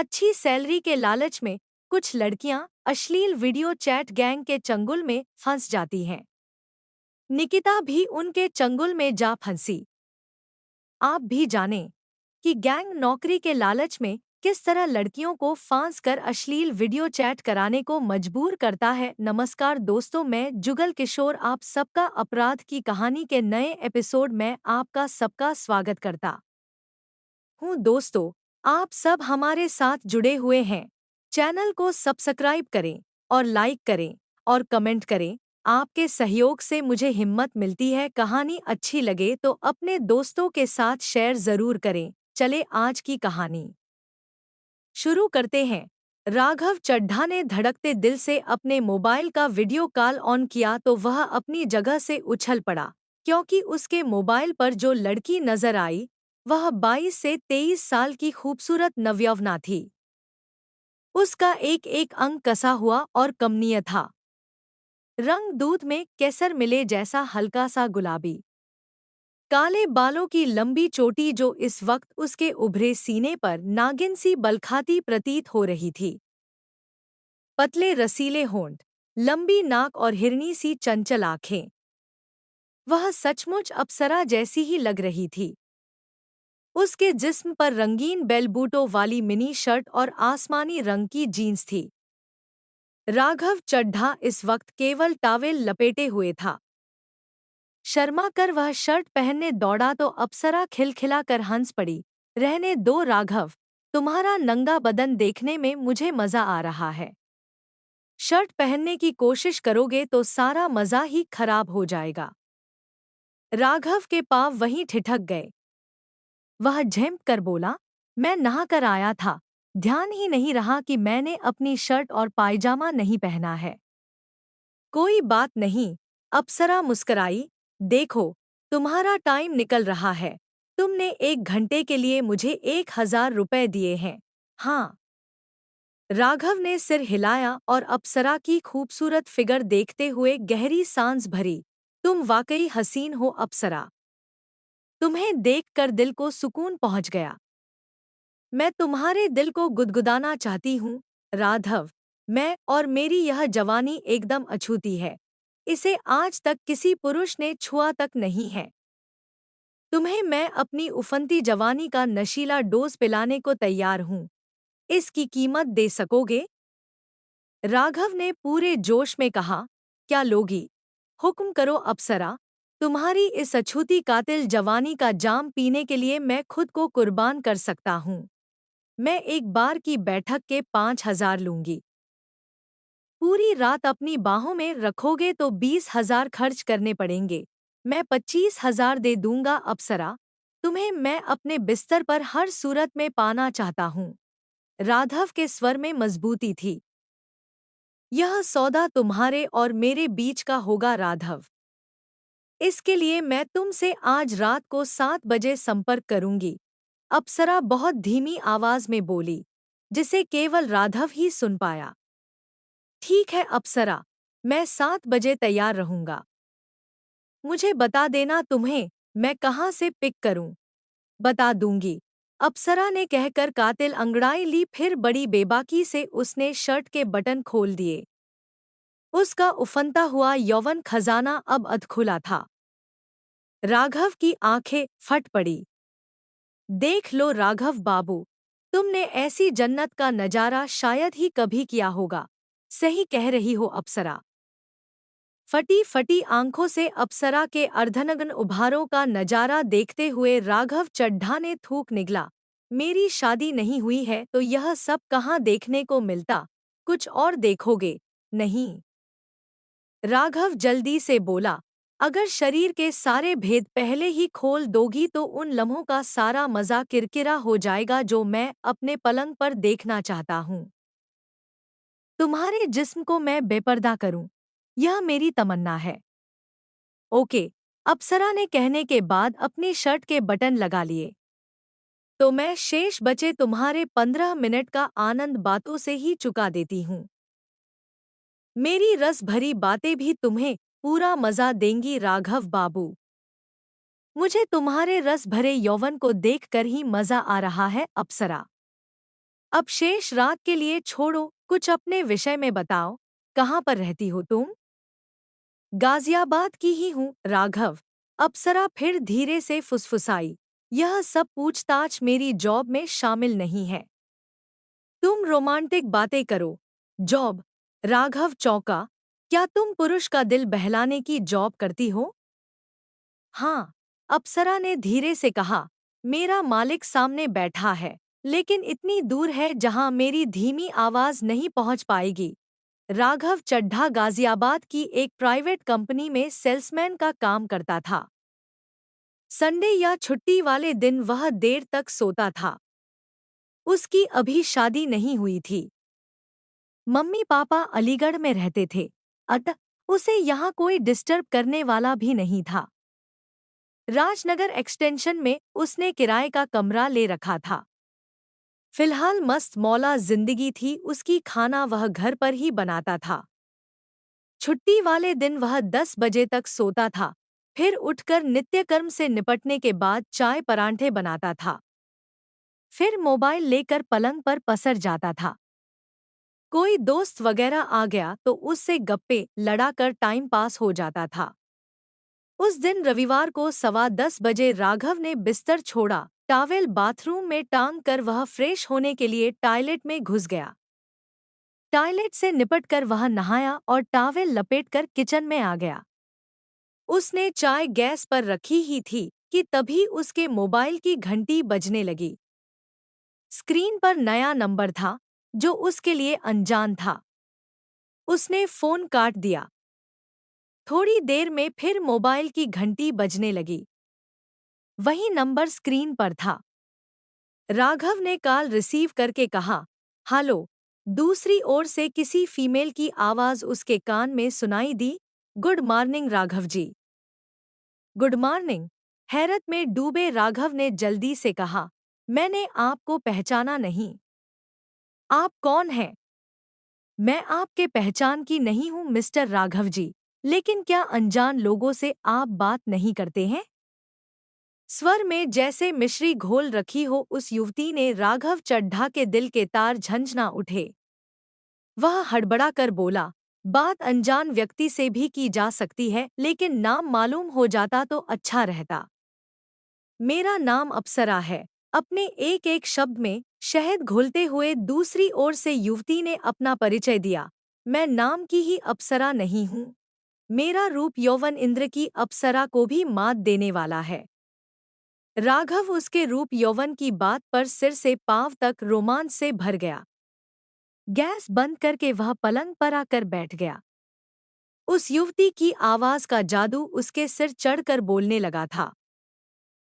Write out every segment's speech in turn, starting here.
अच्छी सैलरी के लालच में कुछ लड़कियां अश्लील वीडियो चैट गैंग के चंगुल में फंस जाती हैं। निकिता भी उनके चंगुल में जा फंसी। आप भी जानें कि गैंग नौकरी के लालच में किस तरह लड़कियों को फांस कर अश्लील वीडियो चैट कराने को मजबूर करता है। नमस्कार दोस्तों, मैं जुगल किशोर आप सबका अपराध की कहानी के नए एपिसोड में आपका सबका स्वागत करता हूँ। दोस्तों, आप सब हमारे साथ जुड़े हुए हैं। चैनल को सब्सक्राइब करें और लाइक करें और कमेंट करें। आपके सहयोग से मुझे हिम्मत मिलती है। कहानी अच्छी लगे तो अपने दोस्तों के साथ शेयर जरूर करें। चले आज की कहानी शुरू करते हैं। राघव चड्ढा ने धड़कते दिल से अपने मोबाइल का वीडियो कॉल ऑन किया तो वह अपनी जगह से उछल पड़ा, क्योंकि उसके मोबाइल पर जो लड़की नजर आई वह 22 से 23 साल की खूबसूरत नवयौवना थी। उसका एक एक अंग कसा हुआ और कमनीय था। रंग दूध में केसर मिले जैसा हल्का सा गुलाबी, काले बालों की लंबी चोटी जो इस वक्त उसके उभरे सीने पर नागिन सी बलखाती प्रतीत हो रही थी। पतले रसीले होंठ, लंबी नाक और हिरनी सी चंचल आंखें। वह सचमुच अप्सरा जैसी ही लग रही थी। उसके जिस्म पर रंगीन बेलबूटों वाली मिनी शर्ट और आसमानी रंग की जीन्स थी। राघव चड्ढा इस वक्त केवल टॉवेल लपेटे हुए था। शर्मा कर वह शर्ट पहनने दौड़ा तो अप्सरा खिलखिला कर हंस पड़ी। रहने दो राघव, तुम्हारा नंगा बदन देखने में मुझे मजा आ रहा है। शर्ट पहनने की कोशिश करोगे तो सारा मजा ही खराब हो जाएगा। राघव के पांव वहीं ठिठक गए। वह झेंप कर बोला, मैं नहा कर आया था, ध्यान ही नहीं रहा कि मैंने अपनी शर्ट और पायजामा नहीं पहना है। कोई बात नहीं, अप्सरा मुस्कराई। देखो, तुम्हारा टाइम निकल रहा है। तुमने 1 घंटे के लिए मुझे 1000 रुपए दिए हैं। हाँ। राघव ने सिर हिलाया और अप्सरा की खूबसूरत फिगर देखते हुए गहरी सांस भरी। तुम वाकई हसीन हो अप्सरा। तुम्हें देखकर दिल को सुकून पहुंच गया। मैं तुम्हारे दिल को गुदगुदाना चाहती हूँ राघव। मैं और मेरी यह जवानी एकदम अछूती है। इसे आज तक किसी पुरुष ने छुआ तक नहीं है। तुम्हें मैं अपनी उफनती जवानी का नशीला डोज पिलाने को तैयार हूँ। इसकी कीमत दे सकोगे? राघव ने पूरे जोश में कहा, क्या लोगी? हुक्म करो अप्सरा। तुम्हारी इस अछूती कातिल जवानी का जाम पीने के लिए मैं खुद को कुर्बान कर सकता हूँ। मैं एक बार की बैठक के 5000 लूंगी। पूरी रात अपनी बाहों में रखोगे तो 20,000 खर्च करने पड़ेंगे। मैं 25,000 दे दूंगा अप्सरा। तुम्हें मैं अपने बिस्तर पर हर सूरत में पाना चाहता हूँ। राघव के स्वर में मजबूती थी। यह सौदा तुम्हारे और मेरे बीच का होगा राघव। इसके लिए मैं तुमसे आज रात को 7 बजे संपर्क करूंगी। अप्सरा बहुत धीमी आवाज में बोली, जिसे केवल राघव ही सुन पाया। ठीक है अप्सरा, मैं 7 बजे तैयार रहूंगा। मुझे बता देना तुम्हें मैं कहाँ से पिक करूं। बता दूंगी, अप्सरा ने कहकर कातिल अंगड़ाई ली। फिर बड़ी बेबाकी से उसने शर्ट के बटन खोल दिए। उसका उफनता हुआ यौवन खजाना अब अधखुला था। राघव की आंखें फट पड़ी। देख लो राघव बाबू, तुमने ऐसी जन्नत का नजारा शायद ही कभी किया होगा। सही कह रही हो अप्सरा। फटी फटी आंखों से अप्सरा के अर्धनग्न उभारों का नजारा देखते हुए राघव चड्ढा ने थूक निगला। मेरी शादी नहीं हुई है तो यह सब कहाँ देखने को मिलता। कुछ और देखोगे? नहीं। राघव जल्दी से बोला, अगर शरीर के सारे भेद पहले ही खोल दोगी तो उन लम्हों का सारा मजा किरकिरा हो जाएगा जो मैं अपने पलंग पर देखना चाहता हूँ। तुम्हारे जिस्म को मैं बेपर्दा करूं, यह मेरी तमन्ना है। ओके, अप्सरा ने कहने के बाद अपनी शर्ट के बटन लगा लिए। तो मैं शेष बचे तुम्हारे 15 मिनट का आनंद बातों से ही चुका देती हूँ। मेरी रस भरी बातें भी तुम्हें पूरा मजा देंगी राघव बाबू। मुझे तुम्हारे रस भरे यौवन को देखकर ही मजा आ रहा है अप्सरा। अब शेष रात के लिए छोड़ो, कुछ अपने विषय में बताओ। कहाँ पर रहती हो तुम? गाजियाबाद की ही हूँ, राघव। अप्सरा फिर धीरे से फुसफुसाई। यह सब पूछताछ मेरी जॉब में शामिल नहीं है। तुम रोमांटिक बातें करो। जॉब? राघव चौंका। क्या तुम पुरुष का दिल बहलाने की जॉब करती हो? हाँ, अप्सरा ने धीरे से कहा। मेरा मालिक सामने बैठा है, लेकिन इतनी दूर है जहां मेरी धीमी आवाज नहीं पहुंच पाएगी। राघव चड्ढा गाजियाबाद की एक प्राइवेट कंपनी में सेल्समैन का काम करता था। संडे या छुट्टी वाले दिन वह देर तक सोता था। उसकी अभी शादी नहीं हुई थी। मम्मी पापा अलीगढ़ में रहते थे, अतः उसे यहाँ कोई डिस्टर्ब करने वाला भी नहीं था। राजनगर एक्सटेंशन में उसने किराए का कमरा ले रखा था। फिलहाल मस्त मौला जिंदगी थी उसकी। खाना वह घर पर ही बनाता था। छुट्टी वाले दिन वह 10 बजे तक सोता था, फिर उठकर नित्यकर्म से निपटने के बाद चाय परांठे बनाता था। फिर मोबाइल लेकर पलंग पर पसर जाता था। कोई दोस्त वगैरह आ गया तो उससे गप्पे लड़ाकर टाइम पास हो जाता था। उस दिन रविवार को 10:15 बजे राघव ने बिस्तर छोड़ा, टॉवेल बाथरूम में टांग कर वह फ्रेश होने के लिए टॉयलेट में घुस गया। टॉयलेट से निपटकर वह नहाया और टॉवेल लपेटकर किचन में आ गया। उसने चाय गैस पर रखी ही थी कि तभी उसके मोबाइल की घंटी बजने लगी। स्क्रीन पर नया नंबर था, जो उसके लिए अनजान था। उसने फोन काट दिया। थोड़ी देर में फिर मोबाइल की घंटी बजने लगी। वही नंबर स्क्रीन पर था। राघव ने कॉल रिसीव करके कहा, हेलो। दूसरी ओर से किसी फीमेल की आवाज उसके कान में सुनाई दी। Good morning Raghav ji. Good morning. हैरत में डूबे राघव ने जल्दी से कहा, मैंने आपको पहचाना नहीं। आप कौन हैं? मैं आपके पहचान की नहीं हूँ मिस्टर राघव जी, लेकिन क्या अनजान लोगों से आप बात नहीं करते हैं? स्वर में जैसे मिश्री घोल रखी हो उस युवती ने राघव चड्ढा के दिल के तार झंझना उठे। वह हड़बड़ा कर बोला, बात अनजान व्यक्ति से भी की जा सकती है, लेकिन नाम मालूम हो जाता तो अच्छा रहता। मेरा नाम अप्सरा है। अपने एक एक शब्द में शहद घोलते हुए दूसरी ओर से युवती ने अपना परिचय दिया। मैं नाम की ही अप्सरा नहीं हूँ। मेरा रूप यौवन इंद्र की अप्सरा को भी मात देने वाला है। राघव उसके रूप यौवन की बात पर सिर से पांव तक रोमांच से भर गया। गैस बंद करके वह पलंग पर आकर बैठ गया। उस युवती की आवाज का जादू उसके सिर चढ़कर बोलने लगा था।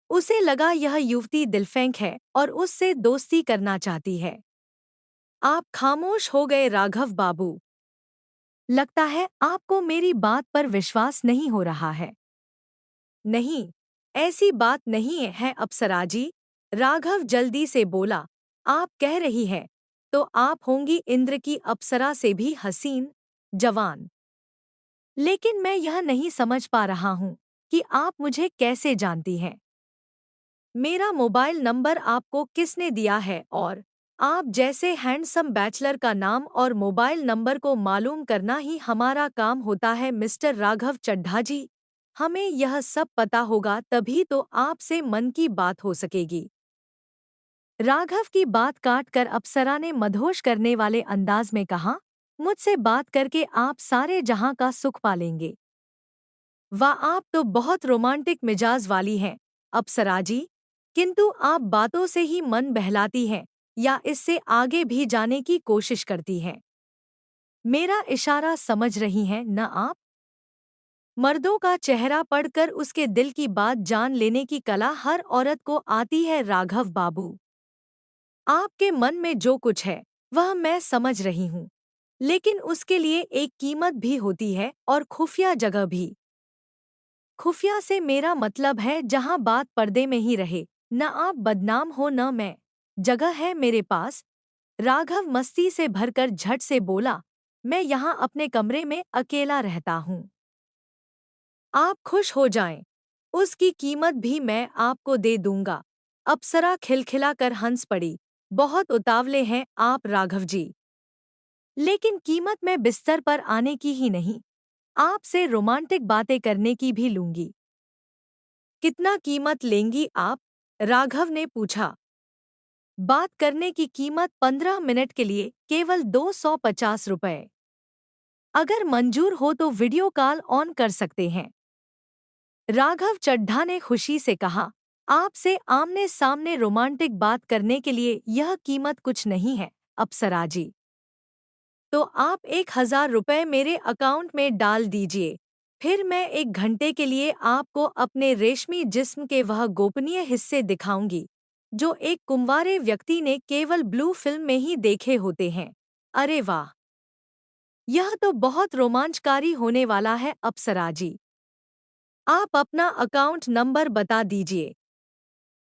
उसे लगा यह युवती दिलफेंक है और उससे दोस्ती करना चाहती है। आप खामोश हो गए राघव बाबू। लगता है आपको मेरी बात पर विश्वास नहीं हो रहा है। नहीं, ऐसी बात नहीं है अप्सरा जी। राघव जल्दी से बोला, आप कह रही हैं तो आप होंगी इंद्र की अप्सरा से भी हसीन, जवान। लेकिन मैं यह नहीं समझ पा रहा हूँ कि आप मुझे कैसे जानती हैं। मेरा मोबाइल नंबर आपको किसने दिया है? और आप जैसे हैंडसम बैचलर का नाम और मोबाइल नंबर को मालूम करना ही हमारा काम होता है मिस्टर राघव चड्ढा जी। हमें यह सब पता होगा तभी तो आपसे मन की बात हो सकेगी। राघव की बात काटकर अप्सरा ने मधोश करने वाले अंदाज में कहा, मुझसे बात करके आप सारे जहां का सुख पालेंगे। वाह, आप तो बहुत रोमांटिक मिजाज वाली हैं अप्सरा जी। किंतु आप बातों से ही मन बहलाती हैं या इससे आगे भी जाने की कोशिश करती हैं? मेरा इशारा समझ रही हैं न आप? मर्दों का चेहरा पढ़कर उसके दिल की बात जान लेने की कला हर औरत को आती है राघव बाबू। आपके मन में जो कुछ है वह मैं समझ रही हूँ, लेकिन उसके लिए एक कीमत भी होती है और खुफिया जगह भी। खुफिया से मेरा मतलब है जहाँ बात पर्दे में ही रहे, न आप बदनाम हो न मैं। जगह है मेरे पास। राघव मस्ती से भरकर झट से बोला, मैं यहाँ अपने कमरे में अकेला रहता हूँ। आप खुश हो जाएं, उसकी कीमत भी मैं आपको दे दूंगा। अप्सरा खिलखिलाकर हंस पड़ी। बहुत उतावले हैं आप राघव जी। लेकिन कीमत मैं बिस्तर पर आने की ही नहीं, आपसे रोमांटिक बातें करने की भी लूंगी। कितना कीमत लेंगी आप? राघव ने पूछा। बात करने की कीमत 15 मिनट के लिए केवल 250 रुपए। अगर मंजूर हो तो वीडियो कॉल ऑन कर सकते हैं। राघव चड्ढा ने खुशी से कहा, आपसे आमने सामने रोमांटिक बात करने के लिए यह कीमत कुछ नहीं है, अप्सरा जी। तो आप 1000 रुपए मेरे अकाउंट में डाल दीजिए। फिर मैं 1 घंटे के लिए आपको अपने रेशमी जिस्म के वह गोपनीय हिस्से दिखाऊंगी जो एक कुंवारे व्यक्ति ने केवल ब्लू फिल्म में ही देखे होते हैं। अरे वाह! यह तो बहुत रोमांचकारी होने वाला है अप्सरा जी। आप अपना अकाउंट नंबर बता दीजिए।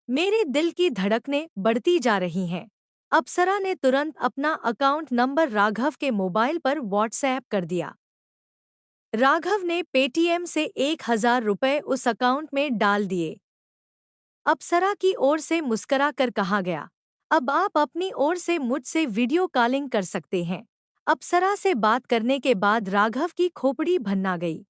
मेरे दिल की धड़कनें बढ़ती जा रही हैं। अप्सरा ने तुरंत अपना अकाउंट नंबर राघव के मोबाइल पर व्हाट्सएप कर दिया। राघव ने पेटीएम से 1000 रुपए उस अकाउंट में डाल दिए। अप्सरा की ओर से मुस्करा कर कहा गया, अब आप अपनी ओर से मुझसे वीडियो कॉलिंग कर सकते हैं। अप्सरा से बात करने के बाद राघव की खोपड़ी भन्ना गई।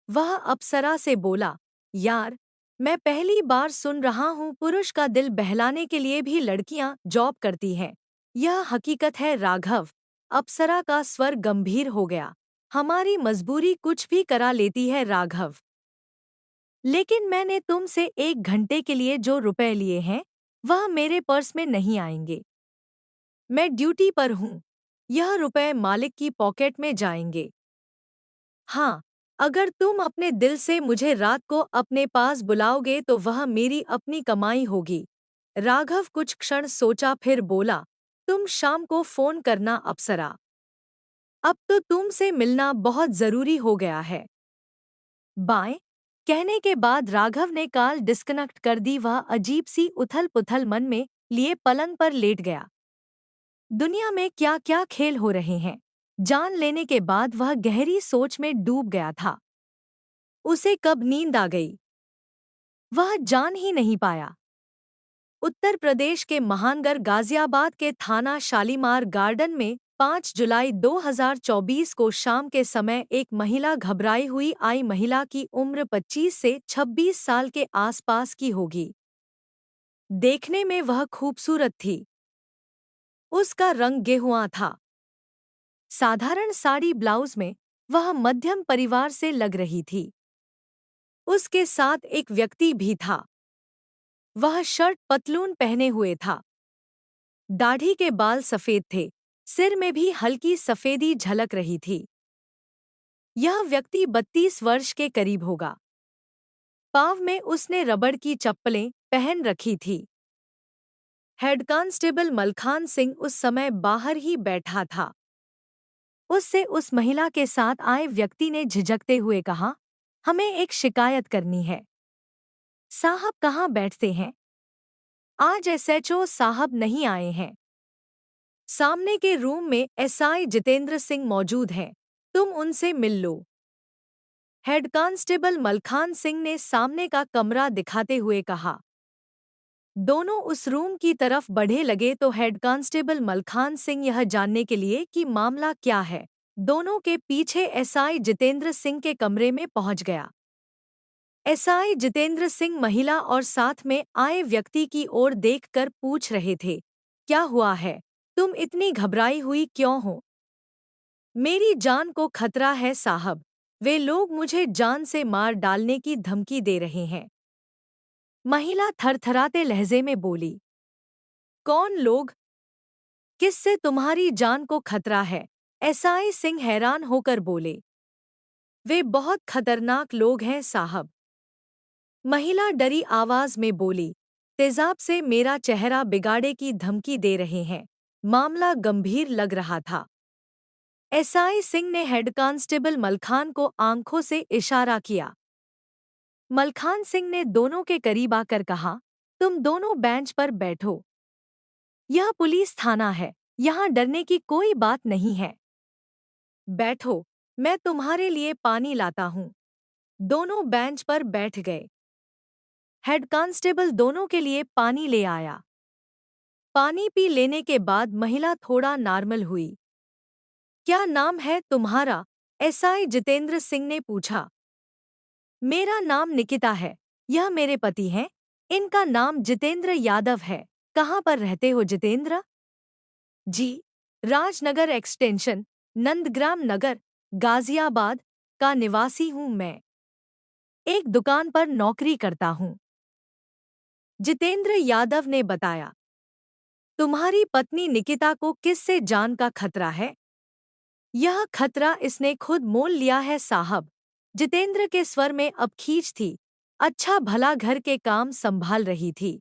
वह अप्सरा से बोला, यार, मैं पहली बार सुन रहा हूँ पुरुष का दिल बहलाने के लिए भी लड़कियां जॉब करती हैं। यह हकीकत है राघव। अप्सरा का स्वर गंभीर हो गया। हमारी मजबूरी कुछ भी करा लेती है राघव। लेकिन मैंने तुमसे 1 घंटे के लिए जो रुपए लिए हैं, वह मेरे पर्स में नहीं आएंगे। मैं ड्यूटी पर हूँ। यह रुपए मालिक की पॉकेट में जाएंगे। हाँ, अगर तुम अपने दिल से मुझे रात को अपने पास बुलाओगे तो वह मेरी अपनी कमाई होगी। राघव कुछ क्षण सोचा फिर बोला, तुम शाम को फोन करना अप्सरा। अब तो तुमसे मिलना बहुत जरूरी हो गया है। बाय। कहने के बाद राघव ने कॉल डिस्कनेक्ट कर दी। वह अजीब सी उथल पुथल मन में लिए पलंग पर लेट गया। दुनिया में क्या क्या खेल हो रहे हैं जान लेने के बाद वह गहरी सोच में डूब गया था। उसे कब नींद आ गई वह जान ही नहीं पाया। उत्तर प्रदेश के महानगर गाजियाबाद के थाना शालीमार गार्डन में 5 जुलाई 2024 को शाम के समय एक महिला घबराई हुई आई। महिला की उम्र 25 से 26 साल के आसपास की होगी। देखने में वह खूबसूरत थी। उसका रंग गेहुआ था। साधारण साड़ी ब्लाउज में वह मध्यम परिवार से लग रही थी। उसके साथ एक व्यक्ति भी था। वह शर्ट पतलून पहने हुए था। दाढ़ी के बाल सफेद थे। सिर में भी हल्की सफेदी झलक रही थी। यह व्यक्ति 32 वर्ष के करीब होगा। पाँव में उसने रबड़ की चप्पलें पहन रखी थी। हेड कांस्टेबल मलखान सिंह उस समय बाहर ही बैठा था। उससे उस महिला के साथ आए व्यक्ति ने झिझकते हुए कहा, हमें एक शिकायत करनी है। साहब कहाँ बैठते हैं? आज एसएचओ साहब नहीं आए हैं। सामने के रूम में एसआई जितेंद्र सिंह मौजूद हैं। तुम उनसे मिल लो। हेड कांस्टेबल मलखान सिंह ने सामने का कमरा दिखाते हुए कहा। दोनों उस रूम की तरफ बढ़े लगे तो हेड कांस्टेबल मलखान सिंह यह जानने के लिए कि मामला क्या है, दोनों के पीछे एसआई जितेंद्र सिंह के कमरे में पहुंच गया। एसआई जितेंद्र सिंह महिला और साथ में आए व्यक्ति की ओर देखकर पूछ रहे थे, क्या हुआ है? तुम इतनी घबराई हुई क्यों हो? मेरी जान को खतरा है साहब। वे लोग मुझे जान से मार डालने की धमकी दे रहे हैं। महिला थरथराते लहजे में बोली। कौन लोग? किससे तुम्हारी जान को खतरा है? एसआई सिंह हैरान होकर बोले। वे बहुत खतरनाक लोग हैं साहब। महिला डरी आवाज में बोली। तेजाब से मेरा चेहरा बिगाड़े की धमकी दे रहे हैं। मामला गंभीर लग रहा था। एसआई सिंह ने हेड कांस्टेबल मलखान को आंखों से इशारा किया। मलखान सिंह ने दोनों के करीब आकर कहा, तुम दोनों बेंच पर बैठो। यह पुलिस थाना है, यहाँ डरने की कोई बात नहीं है। बैठो, मैं तुम्हारे लिए पानी लाता हूँ। दोनों बेंच पर बैठ गए। हेड कांस्टेबल दोनों के लिए पानी ले आया। पानी पी लेने के बाद महिला थोड़ा नॉर्मल हुई। क्या नाम है तुम्हारा? एसआई जितेंद्र सिंह ने पूछा। मेरा नाम निकिता है। यह मेरे पति हैं। इनका नाम जितेंद्र यादव है। कहाँ पर रहते हो जितेंद्र जी? राजनगर एक्सटेंशन, नंदग्राम नगर, गाजियाबाद का निवासी हूँ मैं। एक दुकान पर नौकरी करता हूँ, जितेंद्र यादव ने बताया। तुम्हारी पत्नी निकिता को किससे जान का खतरा है? यह खतरा इसने खुद मोल लिया है साहब। जितेंद्र के स्वर में अब खींच थी। अच्छा भला घर के काम संभाल रही थी।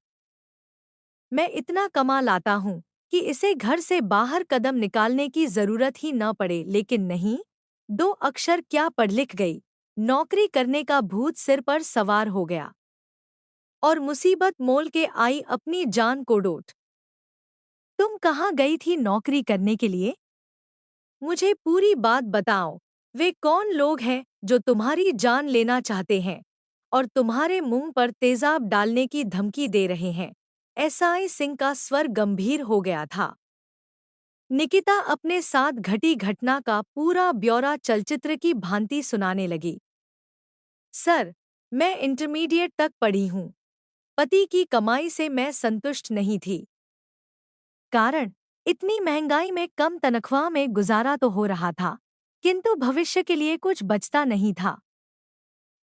मैं इतना कमा लाता हूँ कि इसे घर से बाहर कदम निकालने की जरूरत ही न पड़े, लेकिन नहीं। 2 अक्षर क्या पढ़ लिख गई। नौकरी करने का भूत सिर पर सवार हो गया और मुसीबत मोल के आई अपनी जान को डोट। तुम कहाँ गई थी नौकरी करने के लिए? मुझे पूरी बात बताओ। वे कौन लोग हैं जो तुम्हारी जान लेना चाहते हैं और तुम्हारे मुंह पर तेजाब डालने की धमकी दे रहे हैं? एसआई सिंह का स्वर गंभीर हो गया था। निकिता अपने साथ घटी घटना का पूरा ब्यौरा चलचित्र की भांति सुनाने लगी। सर, मैं इंटरमीडिएट तक पढ़ी हूँ। पति की कमाई से मैं संतुष्ट नहीं थी। कारण, इतनी महंगाई में कम तनख्वाह में गुजारा तो हो रहा था, किंतु भविष्य के लिए कुछ बचता नहीं था।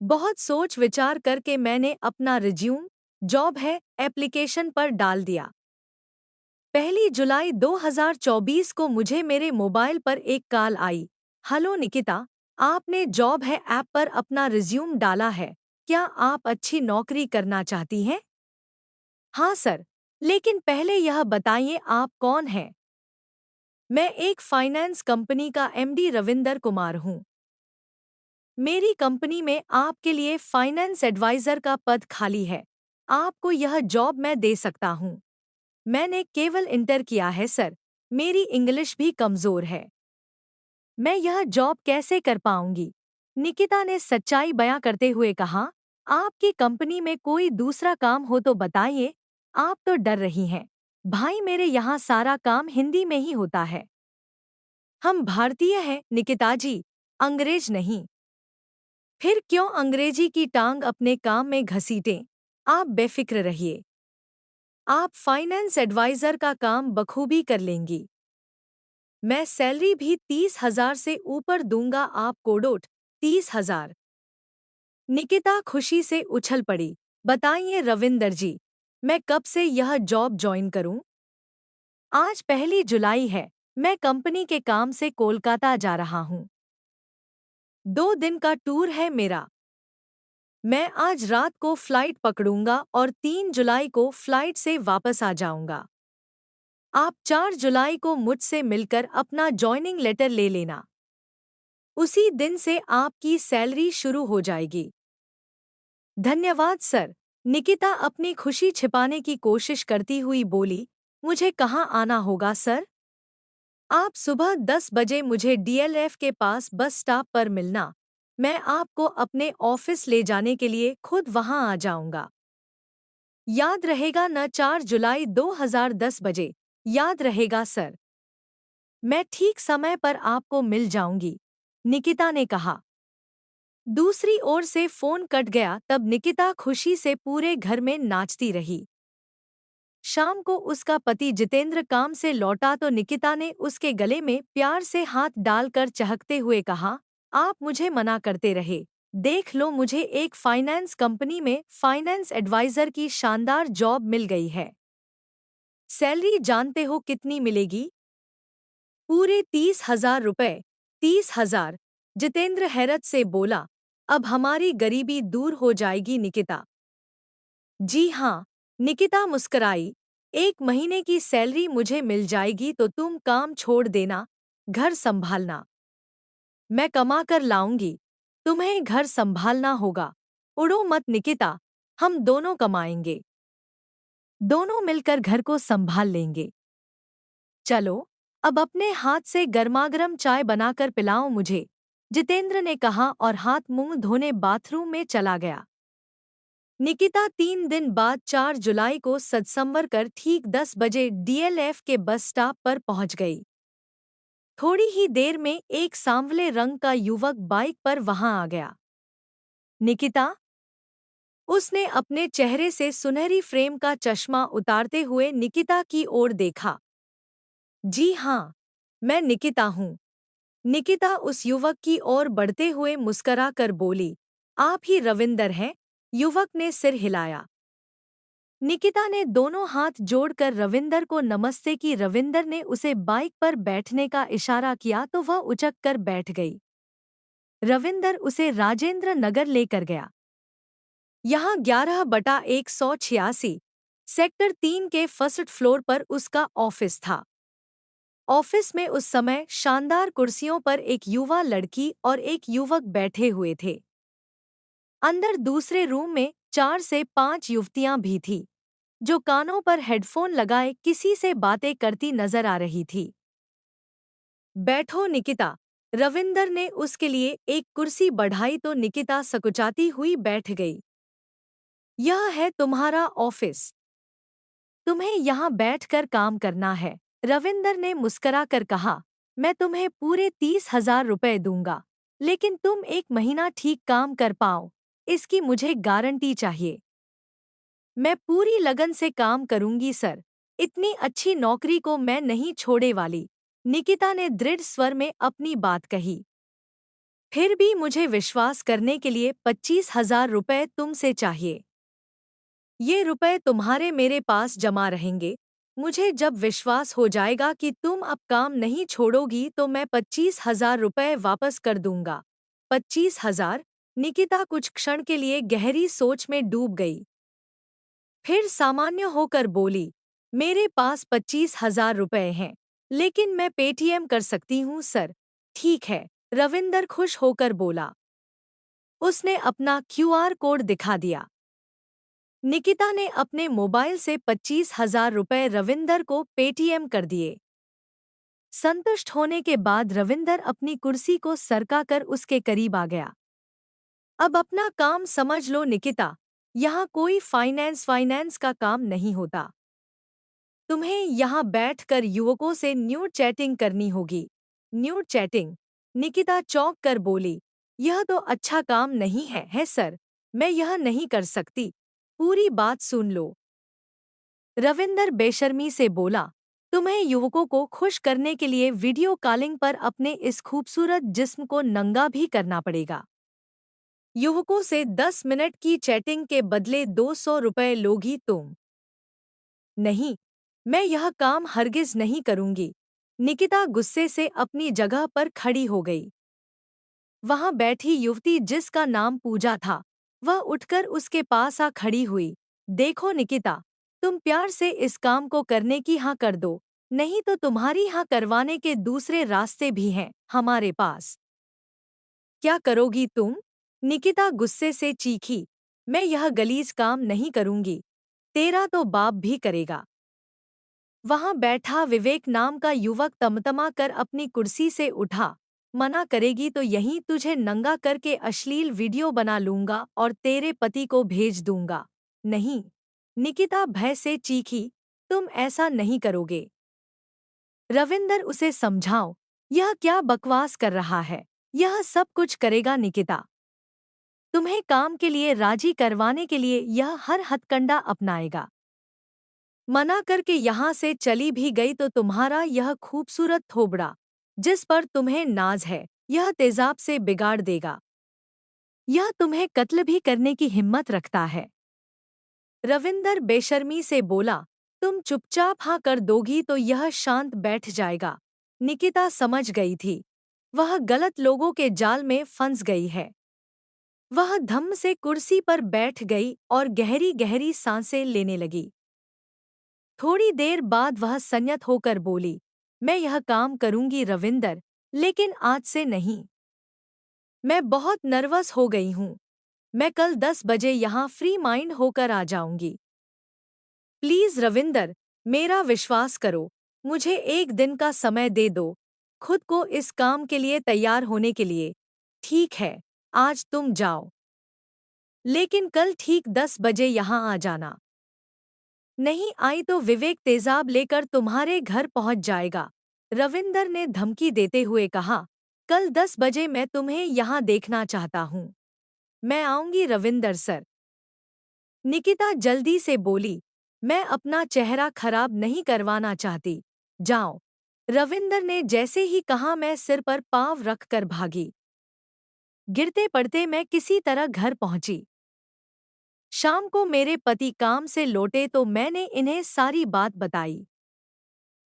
बहुत सोच विचार करके मैंने अपना रिज्यूम, जॉब है, एप्लीकेशन पर डाल दिया। 1 जुलाई 2024 को मुझे मेरे मोबाइल पर एक कॉल आई। हेलो निकिता, आपने जॉब है ऐप पर अपना रिज्यूम डाला है। क्या आप अच्छी नौकरी करना चाहती हैं? हाँ सर, लेकिन पहले यह बताइए आप कौन हैं? मैं एक फाइनेंस कंपनी का एमडी रविंदर कुमार हूँ। मेरी कंपनी में आपके लिए फाइनेंस एडवाइजर का पद खाली है। आपको यह जॉब मैं दे सकता हूँ। मैंने केवल इंटर किया है सर। मेरी इंग्लिश भी कमजोर है। मैं यह जॉब कैसे कर पाऊंगी? निकिता ने सच्चाई बयां करते हुए कहा। आपकी कंपनी में कोई दूसरा काम हो तो बताइए। आप तो डर रही हैं। भाई मेरे यहाँ सारा काम हिंदी में ही होता है। हम भारतीय हैं निकिता जी, अंग्रेज नहीं। फिर क्यों अंग्रेजी की टांग अपने काम में घसीटें? आप बेफिक्र रहिए। आप फाइनेंस एडवाइजर का काम बखूबी कर लेंगी। मैं सैलरी भी 30,000 से ऊपर दूंगा आपको डोट। 30,000। निकिता खुशी से उछल पड़ी। बताइए रविंदर जी, मैं कब से यह जॉब ज्वाइन करूं? आज 1 जुलाई है। मैं कंपनी के काम से कोलकाता जा रहा हूं। 2 दिन का टूर है मेरा। मैं आज रात को फ्लाइट पकड़ूंगा और 3 जुलाई को फ्लाइट से वापस आ जाऊंगा। आप 4 जुलाई को मुझसे मिलकर अपना जॉइनिंग लेटर ले लेना। उसी दिन से आपकी सैलरी शुरू हो जाएगी। धन्यवाद सर। निकिता अपनी खुशी छिपाने की कोशिश करती हुई बोली। मुझे कहाँ आना होगा सर? आप सुबह 10 बजे मुझे डीएलएफ के पास बस स्टॉप पर मिलना। मैं आपको अपने ऑफिस ले जाने के लिए खुद वहां आ जाऊंगा। याद रहेगा न? 4 जुलाई 2010 बजे। याद रहेगा सर। मैं ठीक समय पर आपको मिल जाऊंगी, निकिता ने कहा। दूसरी ओर से फोन कट गया। तब निकिता खुशी से पूरे घर में नाचती रही। शाम को उसका पति जितेंद्र काम से लौटा तो निकिता ने उसके गले में प्यार से हाथ डालकर चहकते हुए कहा, आप मुझे मना करते रहे। देख लो, मुझे एक फाइनेंस कंपनी में फाइनेंस एडवाइजर की शानदार जॉब मिल गई है। सैलरी जानते हो कितनी मिलेगी? पूरे 30,000 रुपए। 30,000। जितेंद्र हैरत से बोला। अब हमारी गरीबी दूर हो जाएगी निकिता। जी हाँ, निकिता मुस्कराई। 1 महीने की सैलरी मुझे मिल जाएगी तो तुम काम छोड़ देना, घर संभालना। मैं कमा कर लाऊंगी। तुम्हें घर संभालना होगा। उड़ो मत निकिता, हम दोनों कमाएंगे। दोनों मिलकर घर को संभाल लेंगे। चलो, अब अपने हाथ से गर्मागर्म चाय बनाकर पिलाओ मुझे, जितेंद्र ने कहा और हाथ मुंह धोने बाथरूम में चला गया। निकिता 3 दिन बाद 4 जुलाई को सतसंवर कर ठीक 10 बजे डीएलएफ के बस स्टॉप पर पहुंच गई। थोड़ी ही देर में एक सांवले रंग का युवक बाइक पर वहां आ गया। निकिता, उसने अपने चेहरे से सुनहरी फ्रेम का चश्मा उतारते हुए निकिता की ओर देखा। जी हाँ, मैं निकिता हूँ। निकिता उस युवक की ओर बढ़ते हुए मुस्करा कर बोली, आप ही रविंदर हैं? युवक ने सिर हिलाया। निकिता ने दोनों हाथ जोड़कर रविंदर को नमस्ते की। रविंदर ने उसे बाइक पर बैठने का इशारा किया तो वह उचक कर बैठ गई। रविंदर उसे राजेंद्र नगर लेकर गया। यहाँ 11/186 सेक्टर 3 के फर्स्ट फ्लोर पर उसका ऑफिस था। ऑफिस में उस समय शानदार कुर्सियों पर एक युवा लड़की और एक युवक बैठे हुए थे। अंदर दूसरे रूम में 4 से 5 युवतियां भी थीं, जो कानों पर हेडफोन लगाए किसी से बातें करती नजर आ रही थी। बैठो निकिता, रविंदर ने उसके लिए एक कुर्सी बढ़ाई तो निकिता सकुचाती हुई बैठ गई। यह है तुम्हारा ऑफिस। तुम्हें यहाँ बैठकर काम करना है, रविंदर ने मुस्कराकर कहा। मैं तुम्हें पूरे 30,000 रुपए दूंगा, लेकिन तुम 1 महीना ठीक काम कर पाओ, इसकी मुझे गारंटी चाहिए। मैं पूरी लगन से काम करूंगी सर, इतनी अच्छी नौकरी को मैं नहीं छोड़े वाली, निकिता ने दृढ़ स्वर में अपनी बात कही। फिर भी मुझे विश्वास करने के लिए 25,000 रुपए तुमसे चाहिए। ये रुपए तुम्हारे मेरे पास जमा रहेंगे। मुझे जब विश्वास हो जाएगा कि तुम अब काम नहीं छोड़ोगी तो मैं 25,000 रुपए वापस कर दूंगा। 25,000? निकिता कुछ क्षण के लिए गहरी सोच में डूब गई। फिर सामान्य होकर बोली, मेरे पास 25,000 रुपए हैं, लेकिन मैं पेटीएम कर सकती हूँ सर। ठीक है, रविंदर खुश होकर बोला। उसने अपना क्यूआर कोड दिखा दिया। निकिता ने अपने मोबाइल से 25,000 रुपए रविंदर को पेटीएम कर दिए। संतुष्ट होने के बाद रविंदर अपनी कुर्सी को सरकाकर उसके करीब आ गया। अब अपना काम समझ लो निकिता, यहाँ कोई फाइनेंस का काम नहीं होता। तुम्हें यहाँ बैठकर युवकों से न्यूड चैटिंग करनी होगी। Nude chatting? निकिता चौंक कर बोली, यह तो अच्छा काम नहीं है सर, मैं यह नहीं कर सकती। पूरी बात सुन लो। रविंदर बेशर्मी से बोला, तुम्हें युवकों को खुश करने के लिए वीडियो कॉलिंग पर अपने इस खूबसूरत जिस्म को नंगा भी करना पड़ेगा। युवकों से 10 मिनट की चैटिंग के बदले 200 रुपए लोगी तुम। नहीं, मैं यह काम हरगिज नहीं करूंगी। निकिता गुस्से से अपनी जगह पर खड़ी हो गई। वहां बैठी युवती जिसका नाम पूजा था, वह उठकर उसके पास आ खड़ी हुई। देखो निकिता, तुम प्यार से इस काम को करने की हाँ कर दो, नहीं तो तुम्हारी हाँ करवाने के दूसरे रास्ते भी हैं हमारे पास। क्या करोगी तुम? निकिता गुस्से से चीखी। मैं यह गलीज काम नहीं करूंगी, तेरा तो बाप भी करेगा। वहां बैठा विवेक नाम का युवक तमतमा कर अपनी कुर्सी से उठा। मना करेगी तो यहीं तुझे नंगा करके अश्लील वीडियो बना लूंगा और तेरे पति को भेज दूंगा। नहीं, निकिता भय से चीखी, तुम ऐसा नहीं करोगे। रविंदर उसे समझाओ, यह क्या बकवास कर रहा है, यह सब कुछ करेगा निकिता। तुम्हें काम के लिए राजी करवाने के लिए यह हर हथकंडा अपनाएगा। मना करके यहाँ से चली भी गई तो तुम्हारा यह खूबसूरत थोबड़ा, जिस पर तुम्हें नाज है, यह तेजाब से बिगाड़ देगा। यह तुम्हें कत्ल भी करने की हिम्मत रखता है। रविंदर बेशर्मी से बोला, तुम चुपचाप हाँ कर दोगी तो यह शांत बैठ जाएगा। निकिता समझ गई थी, वह गलत लोगों के जाल में फंस गई है। वह धम्म से कुर्सी पर बैठ गई और गहरी गहरी सांसें लेने लगी। थोड़ी देर बाद वह संयत होकर बोली, मैं यह काम करूंगी रविंदर, लेकिन आज से नहीं। मैं बहुत नर्वस हो गई हूँ। मैं कल 10 बजे यहाँ फ्री माइंड होकर आ जाऊंगी। प्लीज रविंदर, मेरा विश्वास करो, मुझे एक दिन का समय दे दो, खुद को इस काम के लिए तैयार होने के लिए। ठीक है, आज तुम जाओ। लेकिन कल ठीक 10 बजे यहाँ आ जाना। नहीं आई तो विवेक तेजाब लेकर तुम्हारे घर पहुंच जाएगा, रविंदर ने धमकी देते हुए कहा। कल 10 बजे मैं तुम्हें यहाँ देखना चाहता हूँ। मैं आऊंगी रविंदर सर। निकिता जल्दी से बोली। मैं अपना चेहरा खराब नहीं करवाना चाहती। जाओ। रविंदर ने जैसे ही कहा मैं सिर पर पांव रखकर भागी। गिरते पड़ते मैं किसी तरह घर पहुंची। शाम को मेरे पति काम से लौटे तो मैंने इन्हें सारी बात बताई।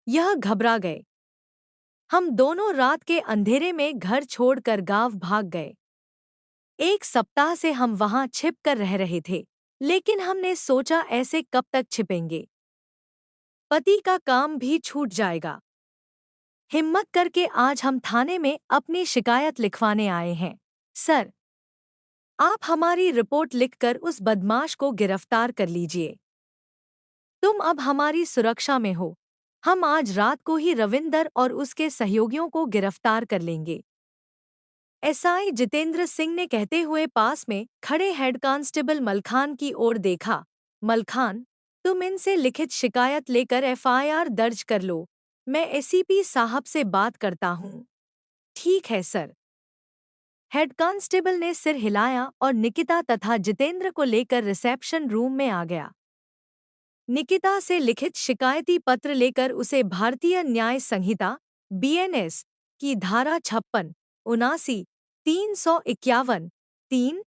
यह घबरा गए। हम दोनों रात के अंधेरे में घर छोड़कर गांव भाग गए। एक सप्ताह से हम वहां छिप कर रह रहे थे, लेकिन हमने सोचा ऐसे कब तक छिपेंगे। पति का काम भी छूट जाएगा। हिम्मत करके आज हम थाने में अपनी शिकायत लिखवाने आए हैं। सर, आप हमारी रिपोर्ट लिखकर उस बदमाश को गिरफ्तार कर लीजिए। तुम अब हमारी सुरक्षा में हो। हम आज रात को ही रविंदर और उसके सहयोगियों को गिरफ्तार कर लेंगे। एसआई जितेंद्र सिंह ने कहते हुए पास में खड़े हेड कांस्टेबल मलखान की ओर देखा। मलखान, तुम इनसे लिखित शिकायत लेकर एफआईआर दर्ज कर लो। मैं एसीपी साहब से बात करता हूँ। ठीक है सर। हेड कांस्टेबल ने सिर हिलाया और निकिता तथा जितेंद्र को लेकर रिसेप्शन रूम में आ गया। निकिता से लिखित शिकायती पत्र लेकर उसे भारतीय न्याय संहिता बीएनएस की धारा 56, 79, 351, 3,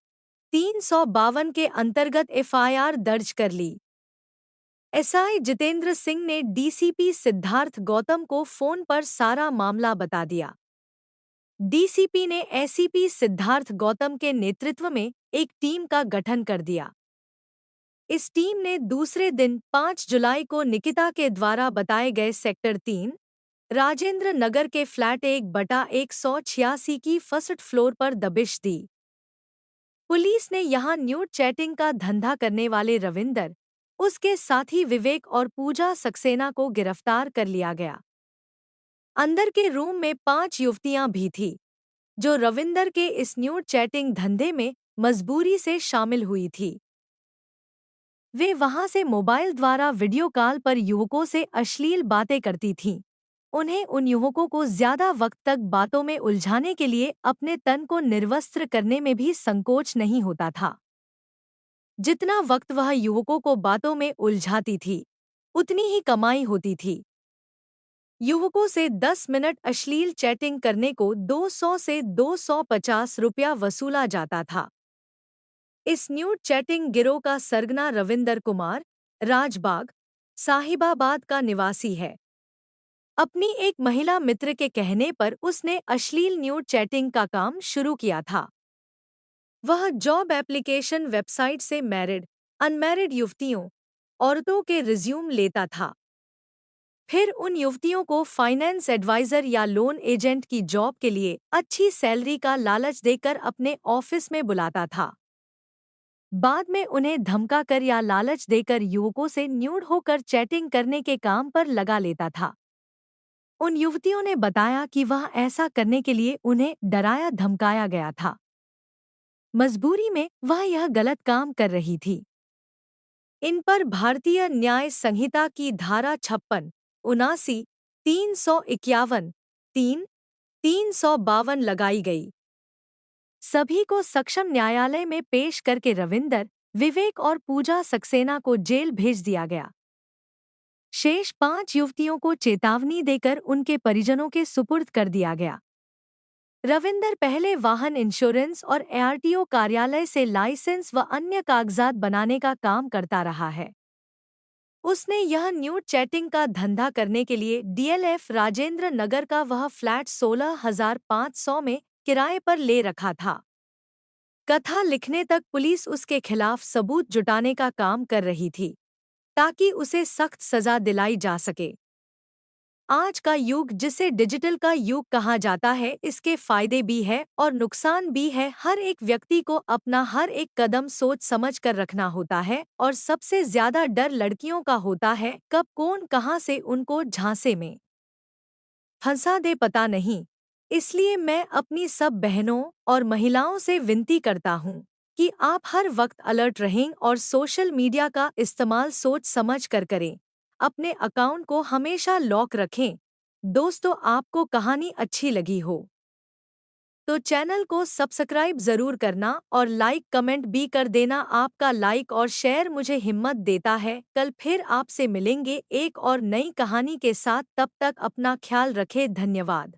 352 के अंतर्गत एफआईआर दर्ज कर ली। एसआई जितेंद्र सिंह ने डीसीपी सिद्धार्थ गौतम को फोन पर सारा मामला बता दिया। डीसीपी ने एसीपी सिद्धार्थ गौतम के नेतृत्व में एक टीम का गठन कर दिया। इस टीम ने दूसरे दिन 5 जुलाई को निकिता के द्वारा बताए गए सेक्टर 3, राजेंद्र नगर के फ्लैट 1/186 की फर्स्ट फ्लोर पर दबिश दी। पुलिस ने यहां न्यूड चैटिंग का धंधा करने वाले रविंदर, उसके साथी विवेक और पूजा सक्सेना को गिरफ्तार कर लिया गया। अंदर के रूम में 5 युवतियां भी थीं, जो रविंदर के इस न्यूड चैटिंग धंधे में मजबूरी से शामिल हुई थी। वे वहां से मोबाइल द्वारा वीडियो कॉल पर युवकों से अश्लील बातें करती थीं। उन्हें उन युवकों को ज्यादा वक्त तक बातों में उलझाने के लिए अपने तन को निर्वस्त्र करने में भी संकोच नहीं होता था। जितना वक्त वह युवकों को बातों में उलझाती थी, उतनी ही कमाई होती थी। युवकों से 10 मिनट अश्लील चैटिंग करने को 200 से 250 रुपया वसूला जाता था। इस न्यूड चैटिंग गिरोह का सरगना रविंदर कुमार राजबाग, साहिबाबाद का निवासी है। अपनी एक महिला मित्र के कहने पर उसने अश्लील न्यूड चैटिंग का काम शुरू किया था। वह जॉब एप्लीकेशन वेबसाइट से मैरिड, अनमैरिड युवतियों, औरतों के रिज्यूम लेता था। फिर उन युवतियों को फाइनेंस एडवाइजर या लोन एजेंट की जॉब के लिए अच्छी सैलरी का लालच देकर अपने ऑफिस में बुलाता था। बाद में उन्हें धमकाकर या लालच देकर युवकों से न्यूड होकर चैटिंग करने के काम पर लगा लेता था। उन युवतियों ने बताया कि वह ऐसा करने के लिए उन्हें डराया धमकाया गया था। मजबूरी में वह यह गलत काम कर रही थी। इन पर भारतीय न्याय संहिता की धारा 56, 79, 351, 3, 352 लगाई गई। सभी को सक्षम न्यायालय में पेश करके रविंदर, विवेक और पूजा सक्सेना को जेल भेज दिया गया। शेष 5 युवतियों को चेतावनी देकर उनके परिजनों के सुपुर्द कर दिया गया। रविंदर पहले वाहन इंश्योरेंस और एआरटीओ कार्यालय से लाइसेंस व अन्य कागजात बनाने का काम करता रहा है। उसने यह न्यूड चैटिंग का धंधा करने के लिए डीएलएफ राजेंद्र नगर का वह फ्लैट 16,500 में किराए पर ले रखा था। कथा लिखने तक पुलिस उसके खिलाफ सबूत जुटाने का काम कर रही थी, ताकि उसे सख्त सजा दिलाई जा सके। आज का युग जिसे डिजिटल का युग कहा जाता है, इसके फायदे भी है और नुकसान भी है। हर एक व्यक्ति को अपना हर एक कदम सोच समझ कर रखना होता है और सबसे ज्यादा डर लड़कियों का होता है, कब कौन कहां से उनको झांसे में फंसा दे पता नहीं। इसलिए मैं अपनी सब बहनों और महिलाओं से विनती करता हूँ, कि आप हर वक्त अलर्ट रहें और सोशल मीडिया का इस्तेमाल सोच समझ कर करें। अपने अकाउंट को हमेशा लॉक रखें। दोस्तों, आपको कहानी अच्छी लगी हो तो चैनल को सब्सक्राइब जरूर करना और लाइक कमेंट भी कर देना। आपका लाइक और शेयर मुझे हिम्मत देता है। कल फिर आपसे मिलेंगे एक और नई कहानी के साथ। तब तक अपना ख्याल रखें। धन्यवाद।